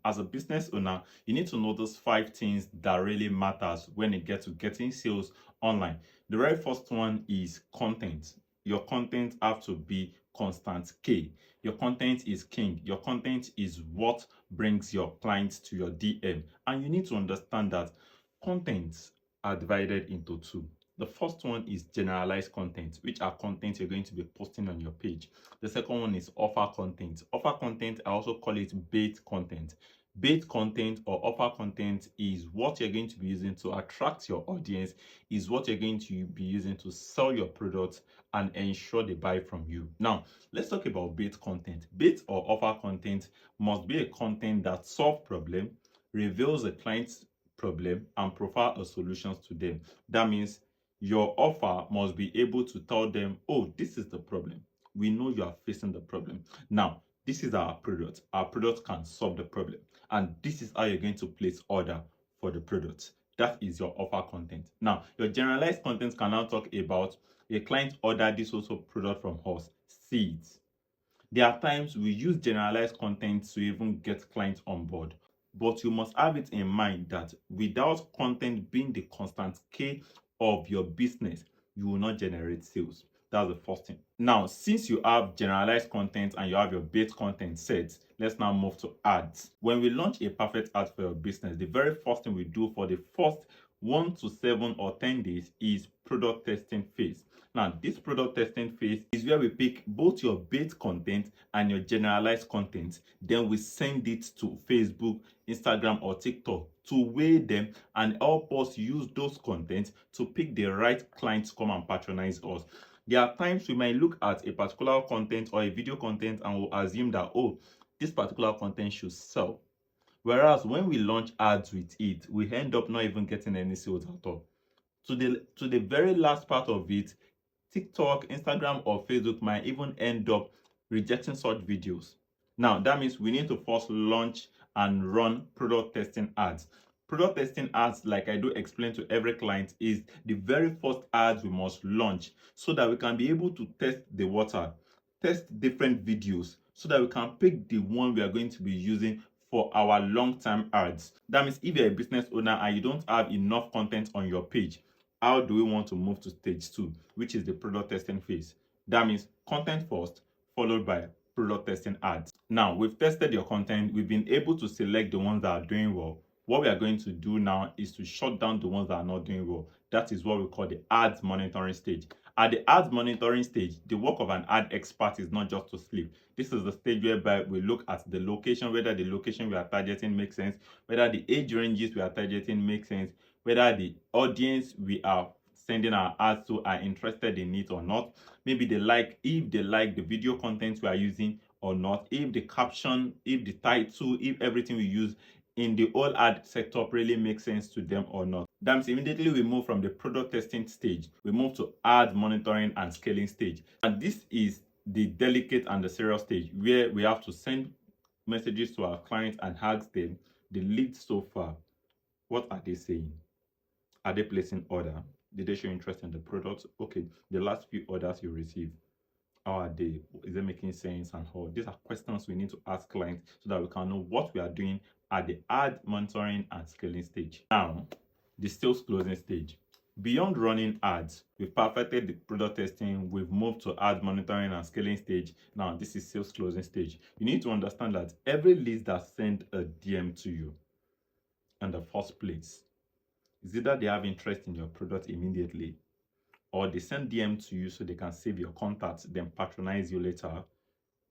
as a business owner, you need to know those 5 things that really matters when it gets to getting sales online. The very first one is content. Your content have to be constant K. Your content is king. Your content is what brings your clients to your DM. And you need to understand that contents are divided into two. The first one is generalized content, which are content you're going to be posting on your page. The second one is offer content. Offer content, I also call it bait content. Bait content or offer content is what you're going to be using to attract your audience, is what you're going to be using to sell your products and ensure they buy from you. Now, let's talk about bait content. Bait or offer content must be a content that solves problem, reveals the client's problem, and provide a solutions to them. That means your offer must be able to tell them, oh, this is the problem. We know you are facing the problem. Now, this is our product. Our product can solve the problem. And this is how you're going to place order for the product. That is your offer content. Now, your generalized content can now talk about a client ordered this also product from us. See it. There are times we use generalized content to even get clients on board. But you must have it in mind that without content being the constant K of your business, you will not generate sales. That's the first thing. Now, since you have generalized content and you have your bait content set, let's now move to ads. When we launch a perfect ad for your business, the very first thing we do for the first 1 to 7 or 10 days is product testing phase. Now, this product testing phase is where we pick both your bait content and your generalized content. Then we send it to Facebook, Instagram, or TikTok to weigh them and help us use those contents to pick the right clients to come and patronize us. There are times we might look at a particular content or a video content and we'll assume that, oh, this particular content should sell. Whereas when we launch ads with it, we end up not even getting any sales at all. To the very last part of it, TikTok, Instagram, or Facebook might even end up rejecting such videos. Now, that means we need to first launch and run product testing ads. Product testing ads, like I do explain to every client, is the very first ads we must launch so that we can be able to test the water, test different videos, so that we can pick the one we are going to be using for our long-term ads. That means if you're a business owner and you don't have enough content on your page, how do we want to move to stage 2, which is the product testing phase? That means content first, followed by product testing ads. Now, we've tested your content. We've been able to select the ones that are doing well. What we are going to do now is to shut down the ones that are not doing well. That is what we call the ads monitoring stage. At the ads monitoring stage, the work of an ad expert is not just to sleep. This is the stage whereby we look at the location, whether the location we are targeting makes sense, whether the age ranges we are targeting make sense, whether the audience we are sending our ads to are interested in it or not. Maybe if they like the video content we are using or not, if the caption, if the title, if everything we use in the whole ad setup really makes sense to them or not. That means immediately we move from the product testing stage, we move to ad monitoring and scaling stage. And this is the delicate and the serious stage where we have to send messages to our clients and ask them the leads so far. What are they saying? Are they placing order? Did they show interest in the product? Okay, the last few orders you received, how are they? Is it making sense and all? These are questions we need to ask clients so that we can know what we are doing at the ad monitoring and scaling stage. Now, the sales closing stage. Beyond running ads, we've perfected the product testing, we've moved to ad monitoring and scaling stage. Now, this is sales closing stage. You need to understand that every lead that sent a DM to you in the first place is either they have interest in your product immediately, or they send DM to you so they can save your contacts, then patronize you later,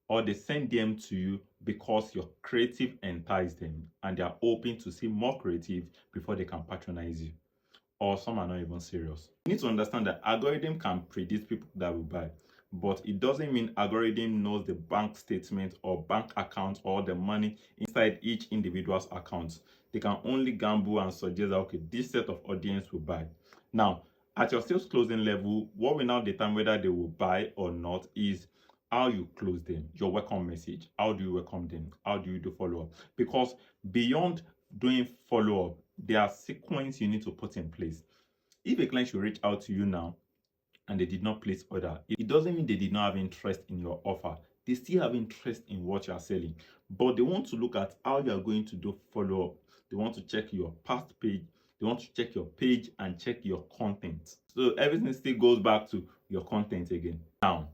or they send DM to you because your creative enticed them and they are hoping to see more creative before they can patronize you. Or some are not even serious. You need to understand that algorithm can predict people that will buy, but it doesn't mean algorithm knows the bank statement or bank account or the money inside each individual's account. They can only gamble and suggest that, okay, this set of audience will buy. Now, at your sales closing level, what will now determine whether they will buy or not is how you close them, your welcome message. How do you welcome them? How do you do follow-up? Because beyond doing follow-up, there are sequence you need to put in place. If a client should reach out to you now and they did not place order, it doesn't mean they did not have interest in your offer. they still have interest in what you are selling, but they want to look at how you are going to do follow up. They want to check your past page, they want to check your page and check your content. So everything still goes back to your content again. Now,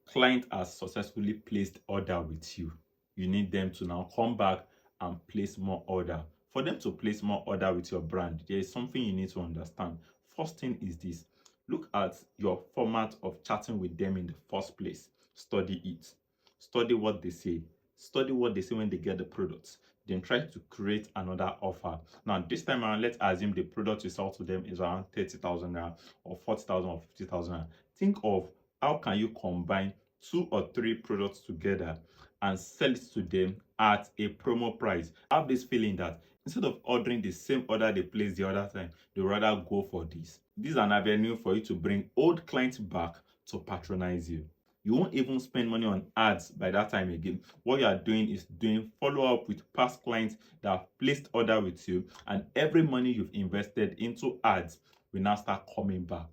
client has successfully placed order with you. You need them to now come back and place more order. For them to place more order with your brand, there is something you need to understand. First thing is this: look at your format of chatting with them in the first place. Study it. Study what they say. Study what they say when they get the products. Then try to create another offer. Now, this time around, let's assume the product you sell to them is around 30,000 naira or 40,000 or 50,000 naira. Think of how can you combine 2 or 3 products together and sell it to them at a promo price. I have this feeling that instead of ordering the same order they placed the other time, they rather go for this. This is an avenue for you to bring old clients back to patronize you. You won't even spend money on ads by that time again. What you are doing is doing follow up with past clients that have placed order with you, and every money you've invested into ads will now start coming back.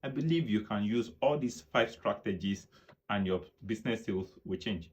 I believe you can use all these 5 strategies and your business sales will change.